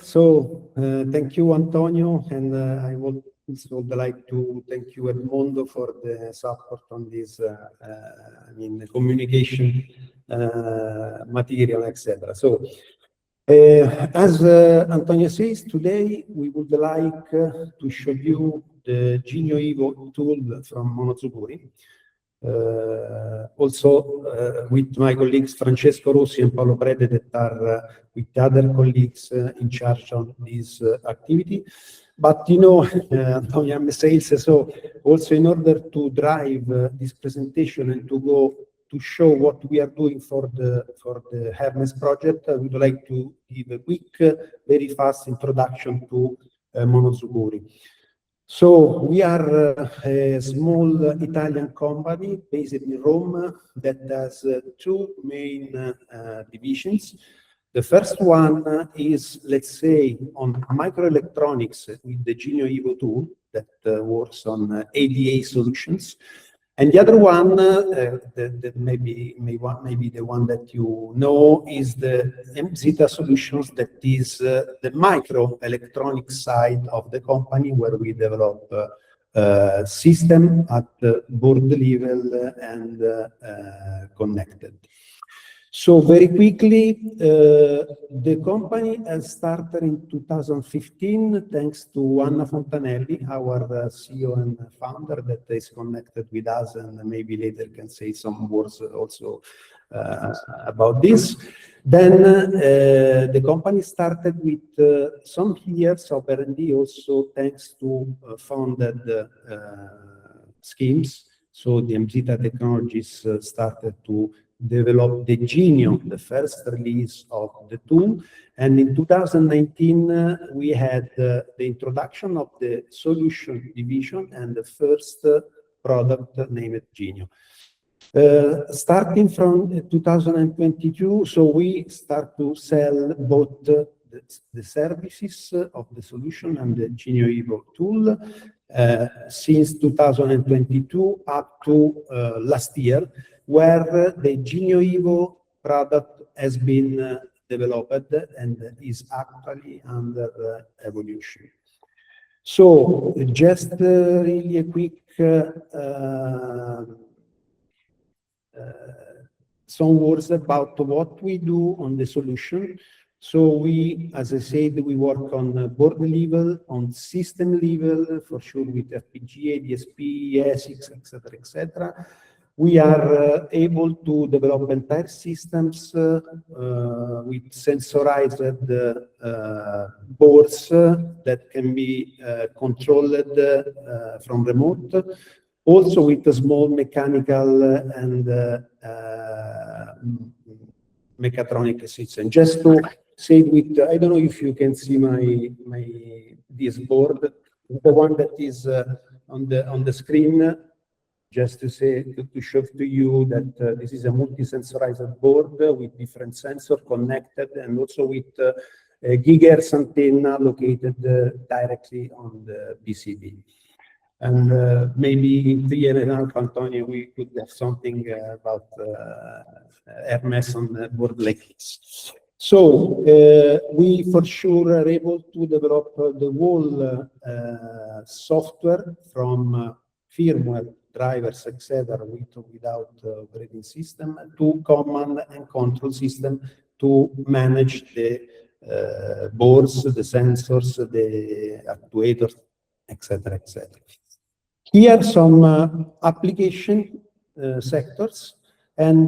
so thank you, Antonio, and I would like to thank you, Edmondo, for the support on this, the communication material, etc. So, as Antonio says, today we would like to show you the GENIO EVO tool from Monozukuri. Also with my colleagues Francesco Rossi and Paolo Prede, that are with other colleagues in charge of this activity. But you know, Antonio, I'm a sales, so also in order to drive this presentation and to go to show what we are doing for the HERMES project, I would like to give a quick, very fast introduction to Monozukuri. So we are a small Italian company based in Rome that has two main divisions. The first one is, let's say, on microelectronics with the GENIO EVO tool that works on ADA solutions. And the other one, that maybe the one that you know, is the ITA solutions, that is the microelectronic side of the company, where we develop system at board level and connected. So very quickly, the company has started in 2015, thanks to Anna Fontanelli, our CEO and founder, that is connected with us, and maybe later can say some words also about this. Then the company started with some years of R&D, also thanks to funded schemes. So the ITA Technologies started to develop the GENIO, the first release of the tool. And in 2019, we had the introduction of the solution division and the first product named GENIO. Starting from 2022, so we start to sell both the services of the solution and the GENIO EVO tool since 2022 up to last year, where the GENIO EVO product has been developed and is actually under evolution. So just really a quick some words about what we do on the solution. So we, as I said, we work on board level, on system level, for sure, with FPGA, DSP, ASICs, etc., etc. We are able to develop entire systems with sensorized boards that can be controlled from remote, also with a small mechanical and mechatronic system. Just to say, with I don't know if you can see this board, the one that is on the screen. Just to say, to show to you that this is a multi-sensorized board with different sensors connected, and also with a gigahertz antenna located directly on the PCB. And maybe in 3.5, Antonio, we could have something about HERMES on the board like this. So we for sure are able to develop the whole software from firmware, drivers, etc., with or without operating system, to command and control system to manage the boards, the sensors, the actuators, etc., etc. Here are some application sectors, and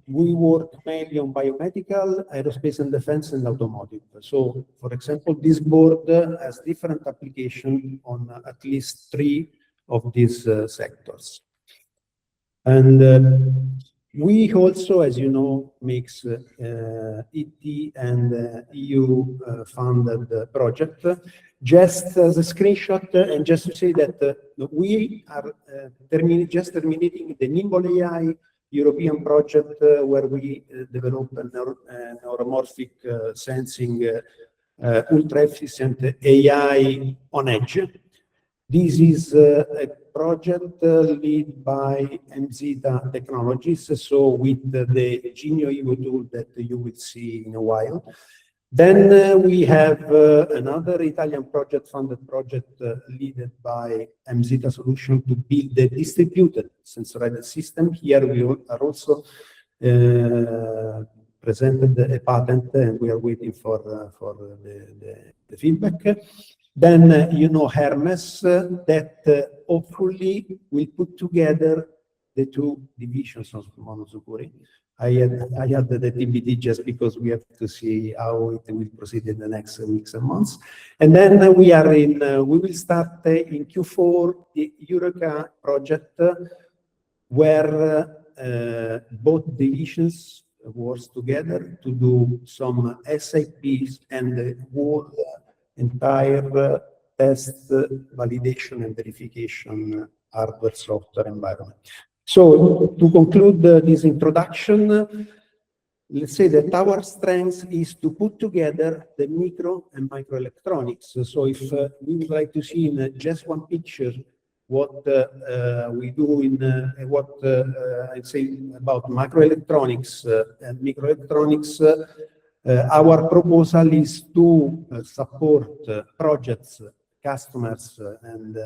we work mainly on biomedical, aerospace and defense, and automotive. So, for example, this board has different applications on at least 3 of these sectors. And we also, as you know, makes ET and EU funded project. Just as a screenshot, and just to say that we are just terminating the Nimble AI European project, where we develop a neuromorphic sensing ultra-efficient AI on edge. This is a project led by ITA Technologies, so with the GENIO EVO tool that you will see in a while. Then we have another Italian funded project led by MZITA Solution to build a distributed sensor-guided system. Here we are also presented a patent, and we are waiting for the feedback. Then you know HERMES that hopefully will put together the two divisions of Monozukuri. I had the TBD just because we have to see how it will proceed in the next weeks and months. And then we will start in Q4 the Eureka project, where both divisions work together to do some SAPs and the whole entire test, validation, and verification hardware software environment. So to conclude this introduction, let's say that our strength is to put together the micro and microelectronics. So if we would like to see in just one picture what we do in what I'd say about microelectronics and microelectronics, our proposal is to support projects, customers, and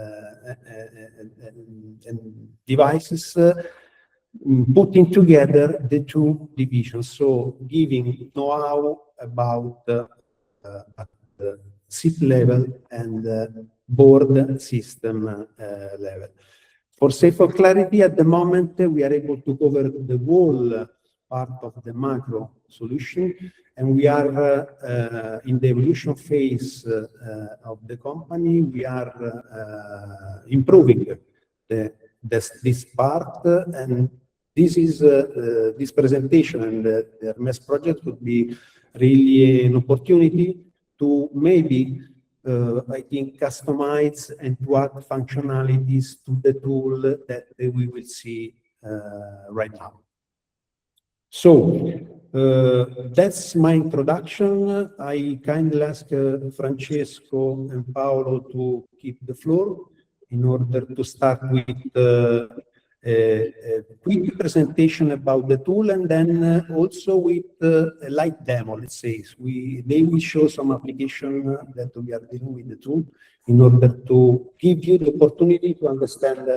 devices, putting together the two divisions, so giving know-how about at the SIP level and board system level. For sake of clarity, at the moment, we are able to cover the whole part of the macro solution, and we are in the evolution phase of the company. We are improving this part, and this is this presentation and the HERMES project would be really an opportunity to maybe I think customize and to add functionalities to the tool that we will see right now. So that's my introduction. I kindly ask Francesco and Paolo to keep the floor in order to start with a quick presentation about the tool, and then also with a light demo, let's say. They will show some application that we are dealing with the tool in order to give you the opportunity to understand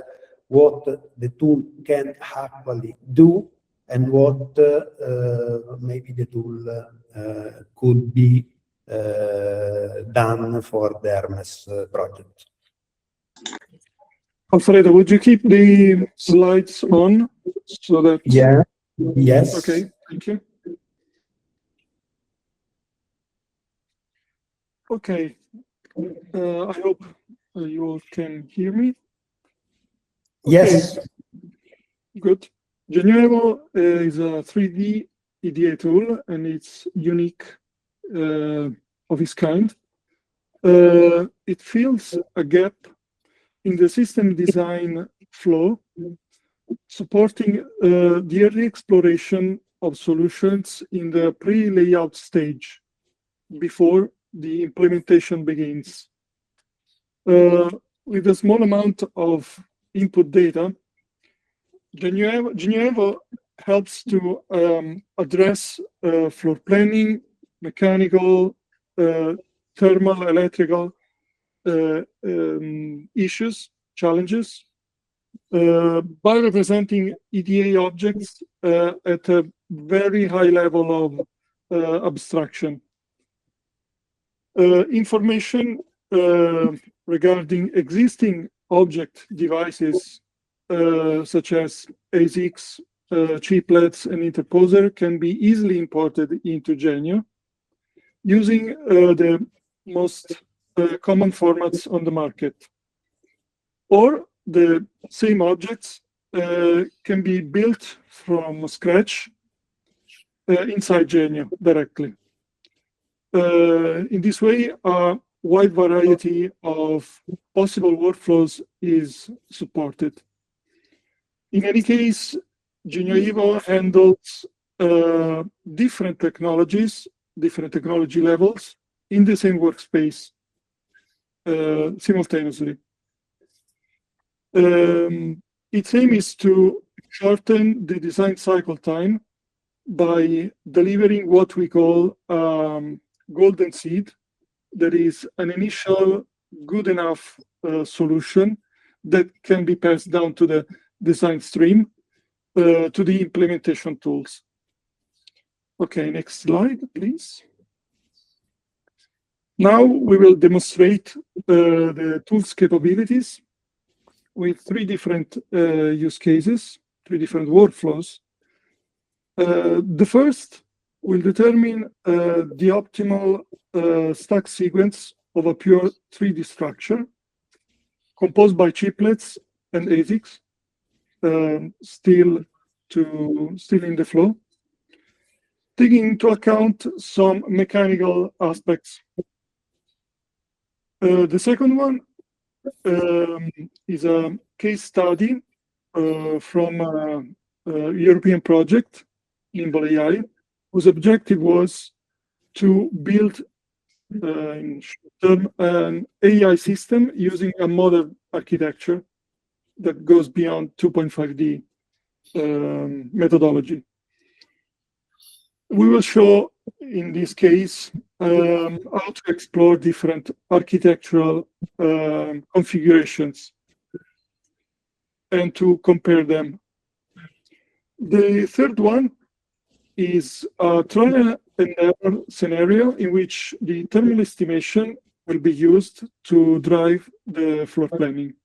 what the tool can actually do and what maybe the tool could be done for the HERMES project. Alfredo, would you keep the slides on so that? Yeah. Yes. Okay. Thank you. Okay. I hope you all can hear me. Okay. Yes. Good. GENIO EVO is a 3D EDA tool, and it's unique of its kind. It fills a gap in the system design flow, supporting the early exploration of solutions in the pre-layout stage before the implementation begins. With a small amount of input data, GENIO EVO helps to address floor planning, mechanical, thermal, electrical issues, challenges, by representing EDA objects at a very high level of abstraction. Information regarding existing object devices, such as ASICs, chiplets, and interposer, can be easily imported into GENIO using the most common formats on the market. Or the same objects can be built from scratch inside GENIO directly. In this way, a wide variety of possible workflows is supported. In any case, GENIO EVO handles different technologies, different technology levels in the same workspace simultaneously. Its aim is to shorten the design cycle time by delivering what we call golden seed. That is an initial good enough solution that can be passed down to the design stream, to the implementation tools. Okay, next slide, please. Now we will demonstrate the tool's capabilities with three different use cases, three different workflows. The first will determine the optimal stack sequence of a pure 3D structure composed by chiplets and ASICs, still in the flow, taking into account some mechanical aspects. The second one is a case study from a European project, Nimble AI, whose objective was to build in short term an AI system using a modern architecture that goes beyond 2.5D methodology. We will show in this case how to explore different architectural configurations and to compare them. The third one is a trial and error scenario in which the thermal estimation will be used to drive the floor planning.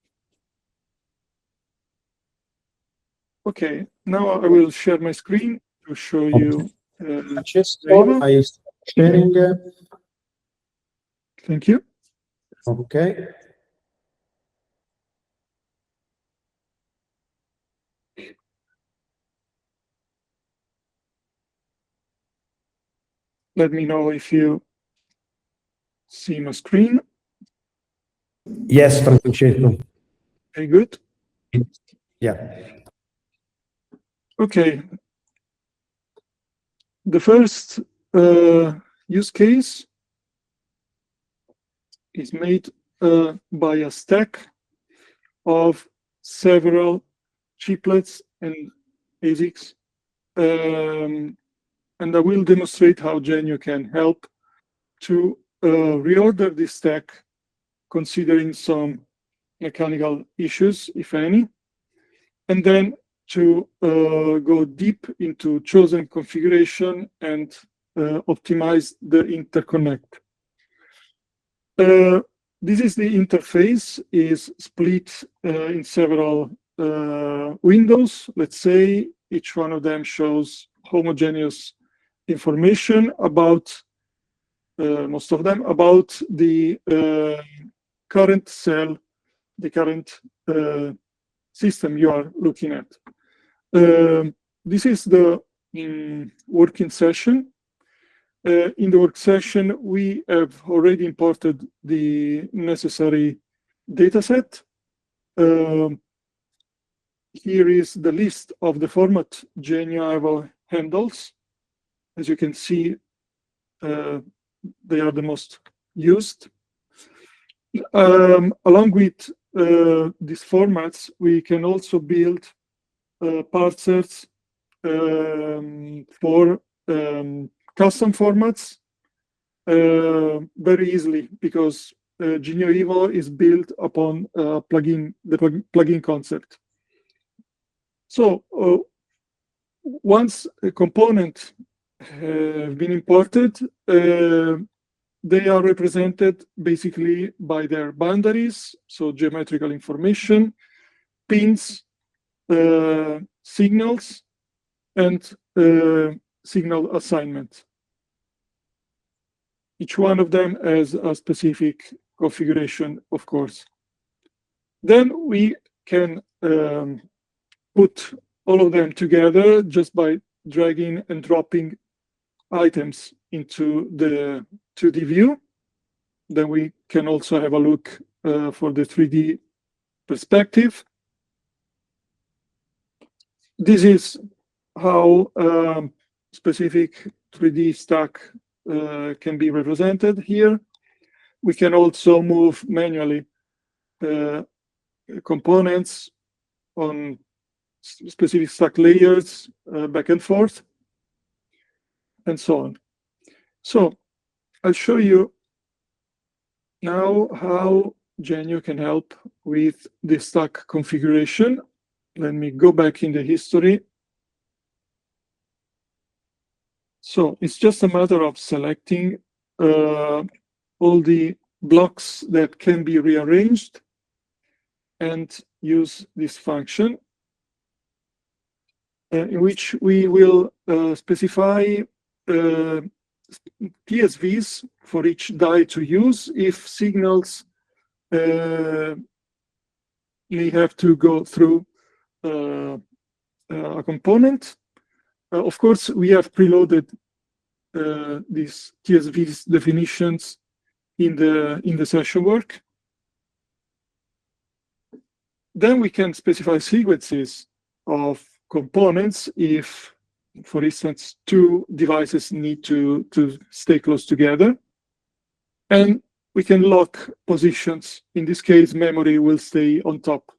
Okay, now I will share my screen to show you. Francesco, are you sharing? Thank you. Okay. Let me know if you see my screen. Yes, Francesco. Very good. Yeah. Okay. The first use case is made by a stack of several chiplets and ASICs. And I will demonstrate how GENIO can help to reorder this stack, considering some mechanical issues, if any, and then to go deep into chosen configuration and optimize the interconnect. This is the interface, is split in several windows. Let's say each one of them shows homogeneous information about, most of them, about the current cell, the current system you are looking at. This is the working session. In the work session, we have already imported the necessary dataset. Here is the list of the format GENIO EVO handles. As you can see, they are the most used. Along with these formats, we can also build parsers for custom formats very easily, because GENIO EVO is built upon the plugin concept. So once a component has been imported, they are represented basically by their boundaries, so geometrical information, pins, signals, and signal assignment. Each one of them has a specific configuration, of course. Then we can put all of them together just by dragging and dropping items into the 2D view. Then we can also have a look for the 3D perspective. This is how specific 3D stack can be represented here. We can also move manually components on specific stack layers back and forth, and so on. So I'll show you now how GENIO can help with the stack configuration. Let me go back in the history. So it's just a matter of selecting all the blocks that can be rearranged and use this function in which we will specify TSVs for each die to use if signals may have to go through a component. Of course, we have preloaded these TSVs definitions in the session work. Then we can specify sequences of components if, for instance, two devices need to stay close together. And we can lock positions. In this case, memory will stay on top.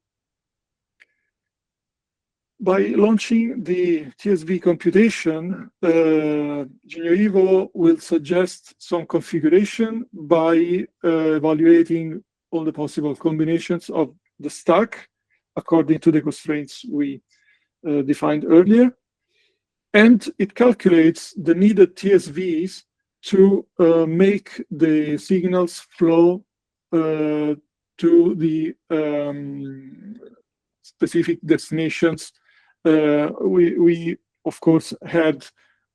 By launching the TSV computation, GENIO EVO will suggest some configuration by evaluating all the possible combinations of the stack according to the constraints we defined earlier. And it calculates the needed TSVs to make the signals flow to the specific destinations. We of course had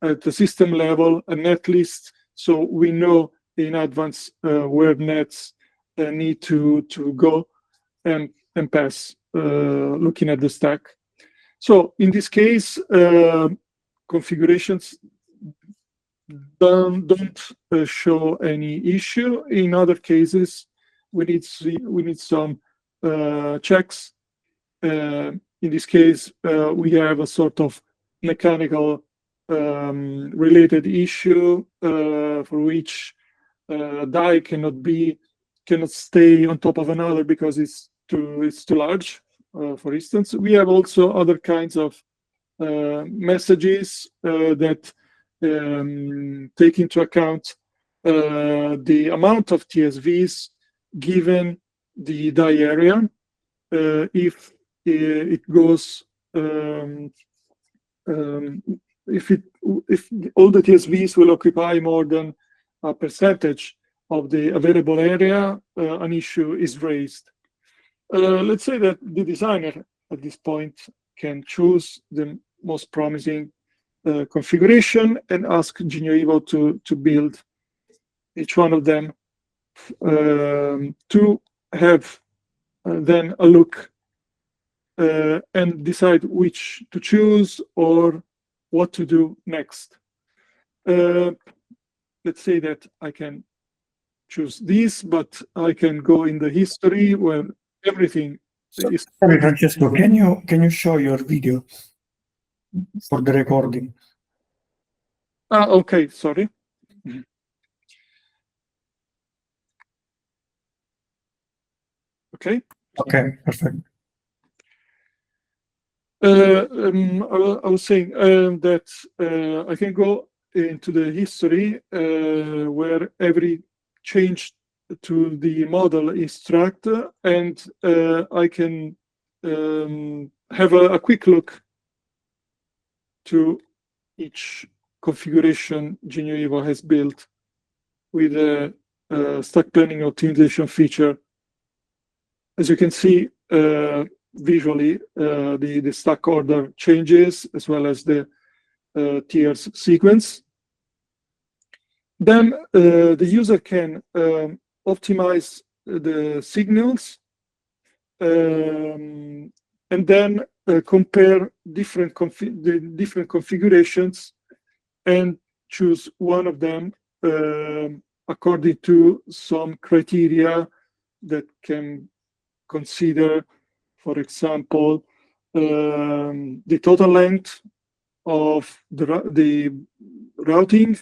at the system level a net list, so we know in advance where nets need to go and pass, looking at the stack. So in this case, configurations don't show any issue. In other cases, we need some checks. In this case, we have a sort of mechanical related issue for which die cannot stay on top of another because it's too large. For instance, we have also other kinds of messages that take into account the amount of TSVs given the die area. If it goes, if all the TSVs will occupy more than a percentage of the available area, an issue is raised. Let's say that the designer at this point can choose the most promising configuration and ask GENIO EVO to build each one of them to have then a look and decide which to choose or what to do next. Let's say that I can choose this, but I can go in the history where everything is. Sorry, Francesco, can you show your video for the recording? Okay, sorry. Okay. Okay, perfect. I was saying that I can go into the history where every change to the model is tracked, and I can have a quick look to each configuration GENIO EVO has built with a stack planning optimization feature. As you can see, visually, the stack order changes as well as the tiers sequence. Then the user can optimize the signals and then compare different configurations and choose one of them according to some criteria that can consider, for example, the total length of the routing,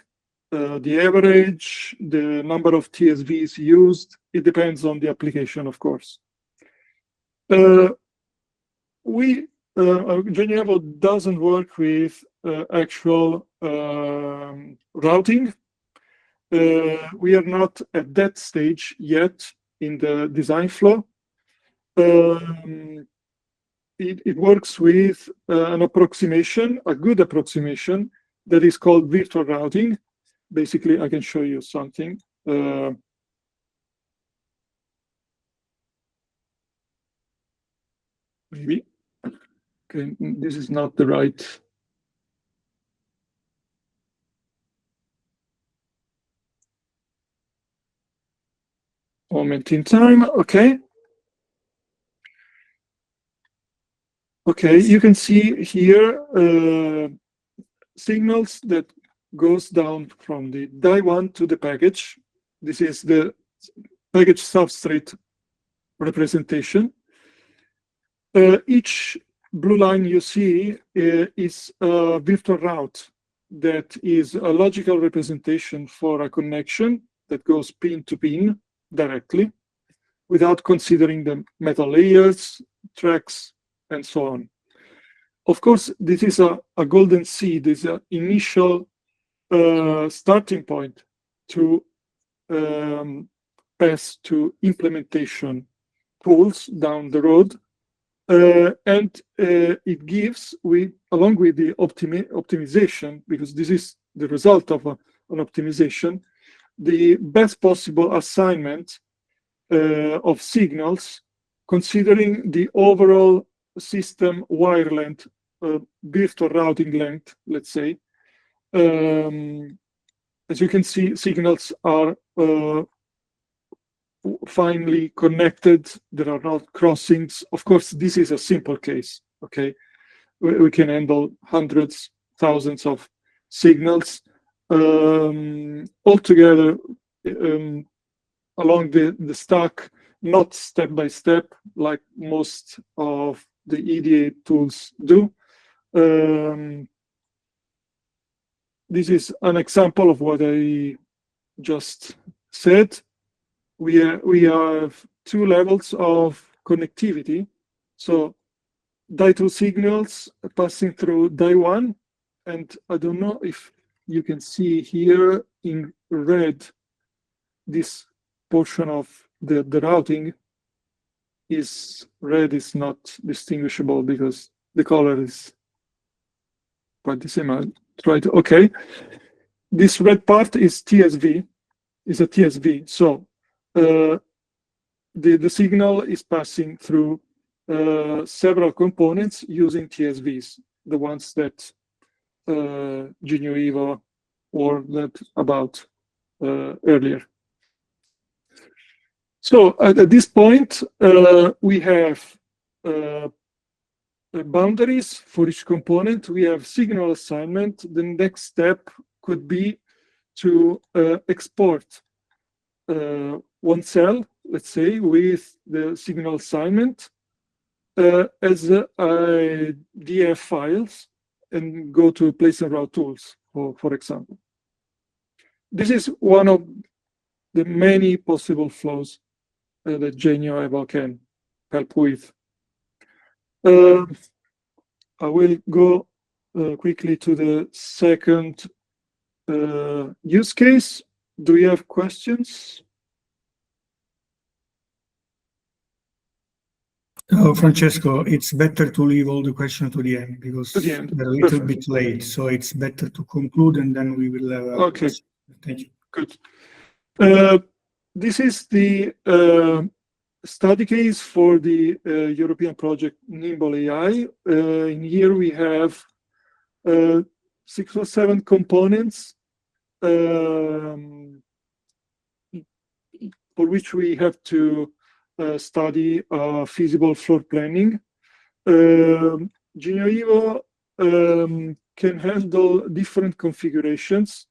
the average, the number of TSVs used. It depends on the application, of course. GENIO EVO doesn't work with actual routing. We are not at that stage yet in the design flow. It works with an approximation, a good approximation, that is called virtual routing. Basically, I can show you something. Maybe. Okay, this is not the right. Moment in time. Okay. Okay, you can see here signals that goes down from the die 1 to the package. This is the package substrate representation. Each blue line you see is a virtual route that is a logical representation for a connection that goes pin to pin directly without considering the metal layers, tracks, and so on. Of course, this is a golden seed, this is an initial starting point to pass to implementation tools down the road. And it gives, along with the optimization, because this is the result of an optimization, the best possible assignment of signals, considering the overall system wire length, virtual routing length, let's say. As you can see, signals are finely connected. There are not crossings. Of course, this is a simple case, okay? We can handle hundreds, thousands of signals altogether along the stack, not step by step, like most of the EDA tools do. This is an example of what I just said. We have two levels of connectivity. So die 2 signals passing through die 1. And I don't know if you can see here in red, this portion of the routing is red, is not distinguishable because the color is quite the same. I'll try to, okay. This red part is TSV, is a TSV. So the signal is passing through several components using TSVs, the ones that GENIO EVO warned about earlier. So at this point, we have boundaries for each component. We have signal assignment. The next step could be to export one cell, let's say, with the signal assignment as DF files and go to place and route tools, for example. This is one of the many possible flows that GENIO EVO can help with. I will go quickly to the second use case. Do you have questions? Francesco, it's better to leave all the questions to the end because they're a little bit late. So it's better to conclude and then we will have a question. Thank you. Good. This is the study case for the European project Nimble AI. In here we have 6 or 7 components for which we have to study feasible floor planning. GENIO EVO can handle different configurations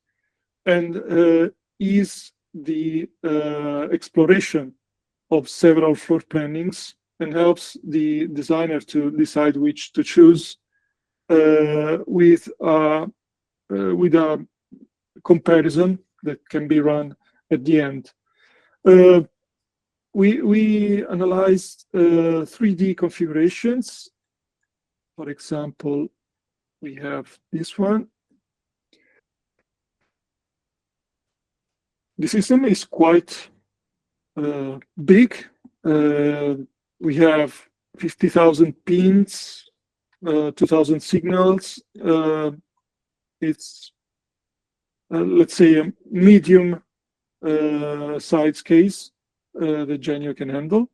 and is the exploration of several floor plannings and helps the designer to decide which to choose with a comparison that can be run at the end. We analyzed 3D configurations. For example, we have this one. the system is quite big. We have 50,000 pins, 2,000 signals. It's, let's say, a medium size case that GENIO can handle.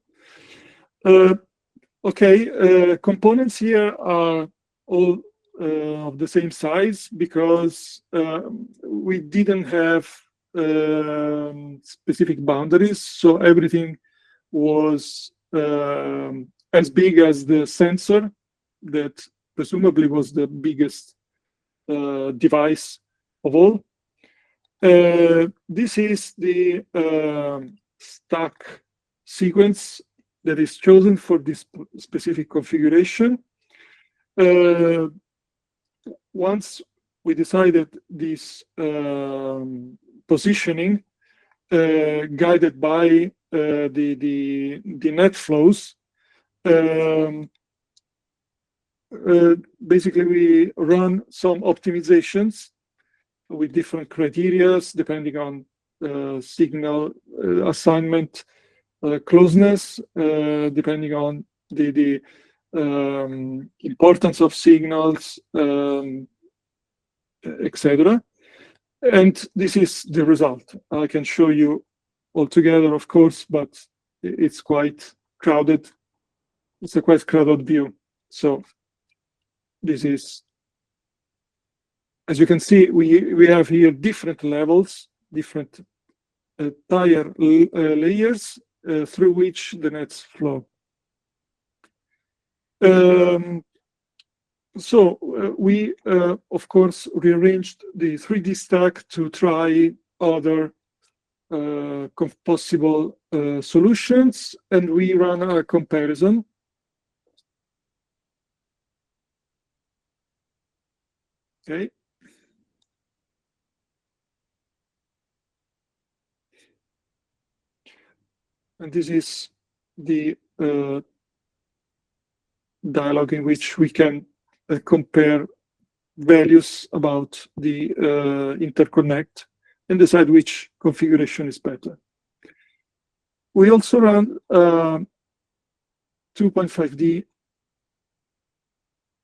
Components here are all of the same size because we didn't have specific boundaries, so everything was as big as the sensor that presumably was the biggest device of all. This is the stack sequence that is chosen for this specific configuration. Once we decided this positioning, guided by the net flows, basically we run some optimizations with different criteria depending on signal assignment closeness, depending on the importance of signals, etc. And this is the result. I can show you all together, of course, but it's quite crowded. It's a quite crowded view. So this is, as you can see, we have here different levels, different tire layers through which the nets flow. We, of course, rearranged the 3D stack to try other possible solutions, and we ran a comparison. Okay. And this is the dialogue in which we can compare values about the interconnect and decide which configuration is better. We also run 2.5D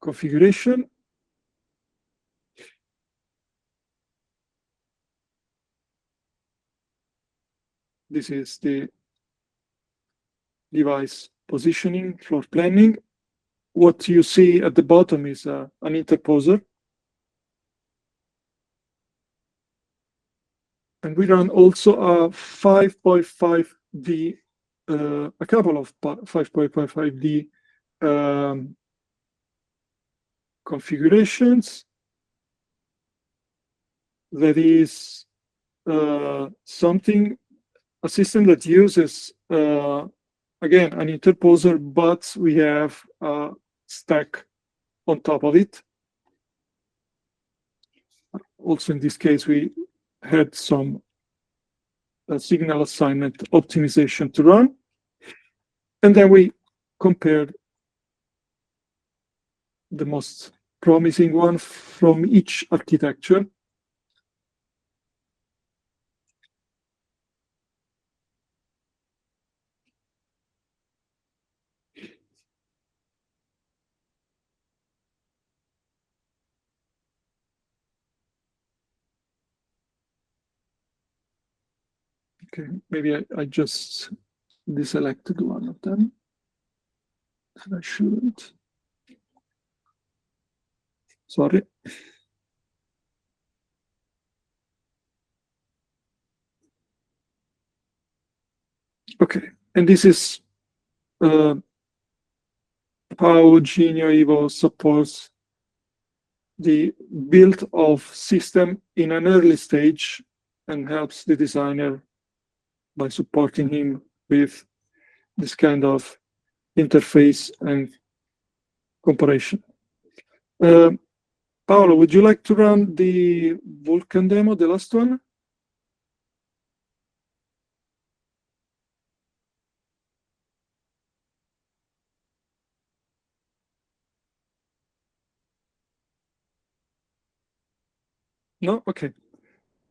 configuration. This is the device positioning, floor planning. What you see at the bottom is an interposer. And we run also a 5.5D, a couple of 5.5D configurations. That is something, a system that uses, again, an interposer, but we have a stack on top of it. Also, in this case, we had some signal assignment optimization to run. And then we compared the most promising one from each architecture. Okay, maybe I just deselected one of them. I shouldn't. Sorry. Okay, and this is how GENIO EVO supports the build of system in an early stage and helps the designer by supporting him with this kind of interface and comparison. Paolo, would you like to run the Vulkan demo, the last one? No? Okay.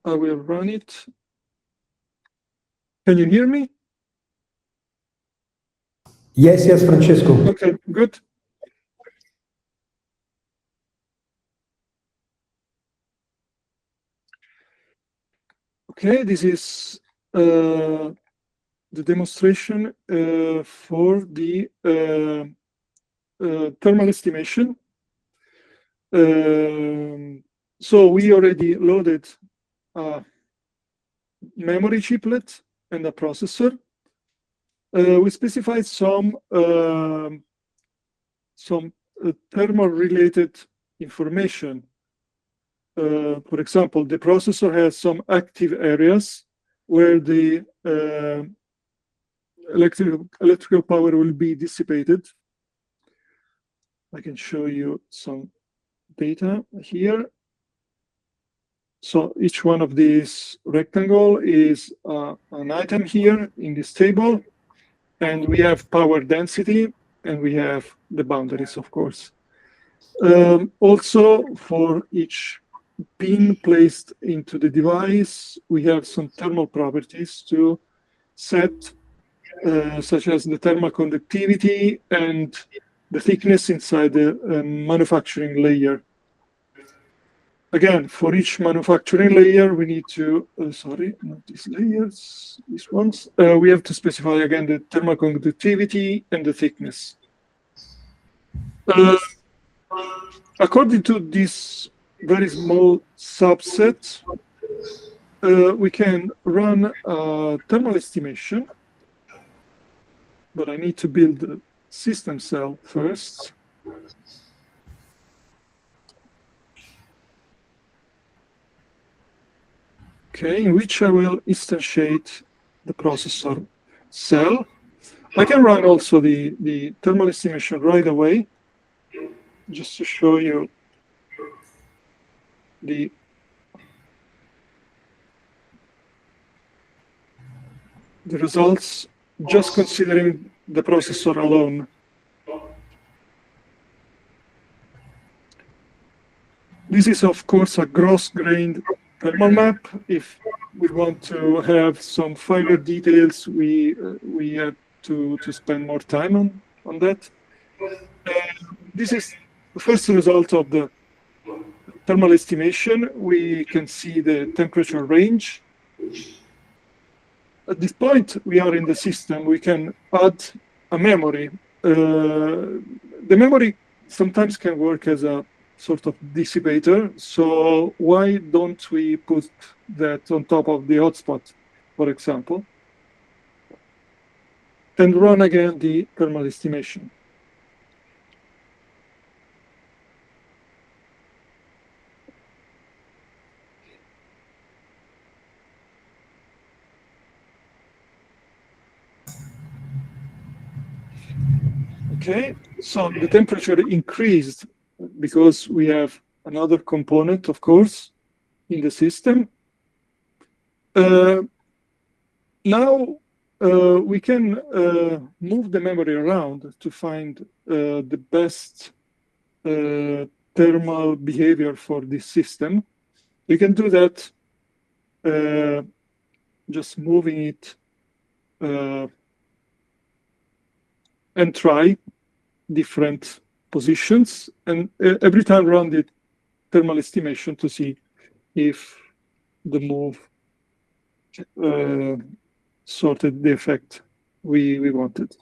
I will run it. Can you hear me? Yes, yes, Francesco. Okay, good. Okay, this is the demonstration for the thermal estimation. So we already loaded a memory chiplet and a processor. We specified some thermal related information. For example, the processor has some active areas where the electrical power will be dissipated. I can show you some data here. So each one of these rectangle is an item here in this table, and we have power density, and we have the boundaries, of course. Also, for each pin placed into the device, we have some thermal properties to set, such as the thermal conductivity and the thickness inside the manufacturing layer. Again, for each manufacturing layer, we need to, sorry, not these layers, these ones. We have to specify again the thermal conductivity and the thickness. According to this very small subset, we can run a thermal estimation, but I need to build the system cell first. Okay, in which I will instantiate the processor cell. I can run also the thermal estimation right away, just to show you the results, just considering the processor alone. This is, of course, a gross-grained thermal map. If we want to have some finer details, we have to spend more time on that. This is the first result of the thermal estimation. We can see the temperature range. At this point, we are in the system. We can add a memory. The memory sometimes can work as a sort of dissipator. So why don't we put that on top of the hotspot, for example, and run again the thermal estimation. Okay, so the temperature increased because we have another component, of course, in the system. Now we can move the memory around to find the best thermal behavior for this system. We can do that just moving it and try different positions, and every time run the thermal estimation to see if the move sorted the effect we wanted.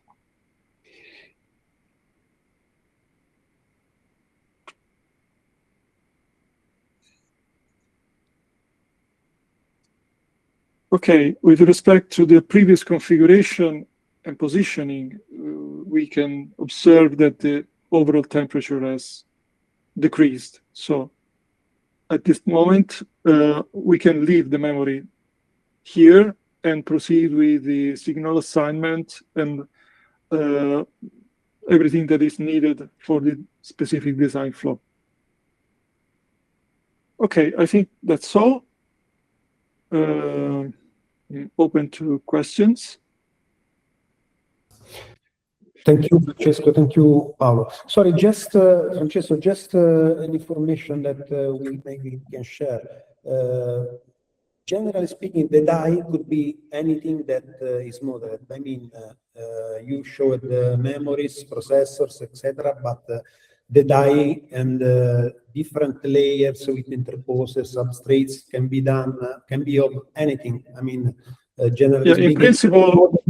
Okay, with respect to the previous configuration and positioning, we can observe that the overall temperature has decreased. So at this moment, we can leave the memory here and proceed with the signal assignment and everything that is needed for the specific design flow. Okay, I think that's all. Open to questions. Thank you, Francesco. Thank you, Paolo. Sorry, just Francesco, just an information that we maybe can share. Generally speaking, the die could be anything that is modeled. I mean, you showed the memories, processors, etc., but the die and different layers with interposes, substrates can be done, can be of anything. I mean, generally speaking. In principle,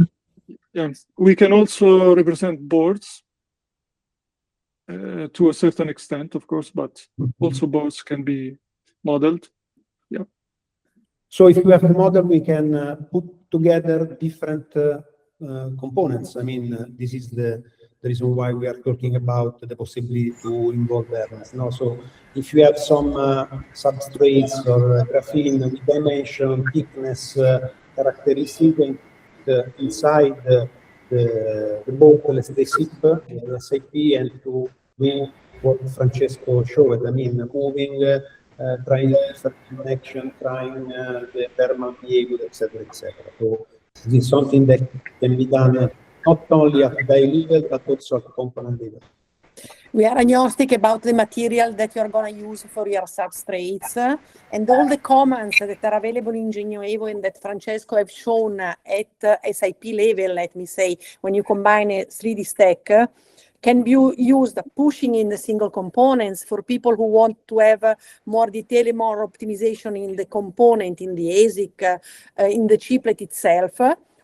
we can also represent boards to a certain extent, of course, but also boards can be modeled. Yeah. So if you have a model, we can put together different components. I mean, this is the reason why we are talking about the possibility to involve HERMES. No? So if you have some substrates or graphene with dimension, thickness, characteristic inside the board, let's say SIP, the SIP, and to do what Francesco showed. I mean, moving, trying different connection, trying the thermal behavior, etc., etc. So this is something that can be done not only at die level, but also at component level. We are agnostic about the material that you are going to use for your substrates, and all the commands that are available in GENIO EVO and that Francesco have shown at SIP level, let me say, when you combine a 3D stack, can be used pushing in the single components for people who want to have more detail and more optimization in the component, in the ASIC, in the chiplet itself,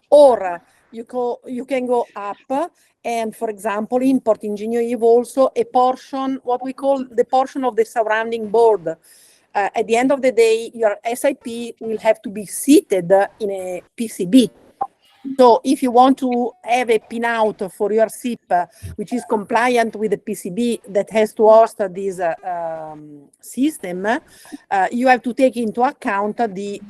or you can go up and, for example, import in GENIO EVO also a portion, what we call the portion of the surrounding board. At the end of the day, your SIP will have to be seated in a PCB. So if you want to have a pinout for your SIP, which is compliant with the PCB that has to host this system, you have to take into account the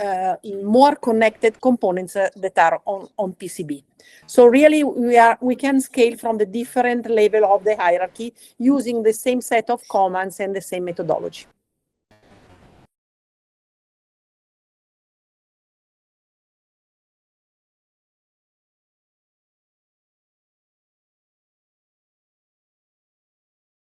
more connected components that are on PCB. So really, we can scale from the different level of the hierarchy using the same set of commands and the same methodology.